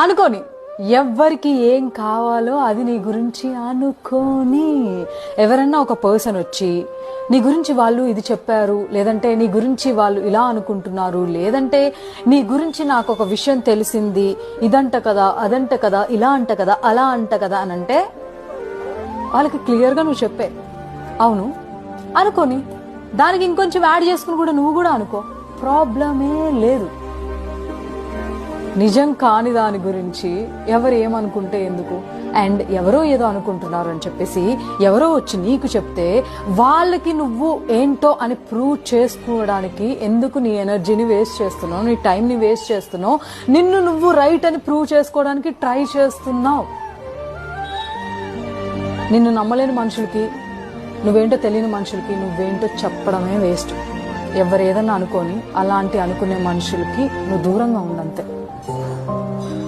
అనుకోని ఎవ్వరికి ఏం కావాలో అది నీ గురించి అనుకోని. ఎవరన్నా ఒక పర్సన్ వచ్చి నీ గురించి వాళ్ళు ఇది చెప్పారు, లేదంటే నీ గురించి వాళ్ళు ఇలా అనుకుంటున్నారు, లేదంటే నీ గురించి నాకు ఒక విషయం తెలిసింది, ఇదంట కదా అదంట కదా ఇలా అంట కదా అలా అంట కదా అని అంటే వాళ్ళకి క్లియర్గా నువ్వు చెప్పే అవును అనుకోని, దానికి ఇంకొంచెం యాడ్ చేసుకుని కూడా నువ్వు కూడా అనుకో, ప్రాబ్లమే లేదు. నిజం కాని దాని గురించి ఎవరు ఏమనుకుంటే ఎందుకు, అండ్ ఎవరో ఏదో అనుకుంటున్నారు అని చెప్పేసి ఎవరో వచ్చి నీకు చెప్తే వాళ్ళకి నువ్వు ఏంటో అని ప్రూవ్ చేసుకోవడానికి ఎందుకు నీ ఎనర్జీని వేస్ట్ చేస్తున్నావు, నీ టైంని వేస్ట్ చేస్తున్నావు, నిన్ను నువ్వు రైట్ అని ప్రూవ్ చేసుకోవడానికి ట్రై చేస్తున్నావు. నిన్ను నమ్మలేని మనుషులకి, నువ్వేంటో తెలియని మనుషులకి నువ్వేంటో చెప్పడమే వేస్ట్. ఎవరు ఏదన్నా అనుకొని అలాంటి అనుకునే మనుషులకి నువ్వు దూరంగా ఉండంతే.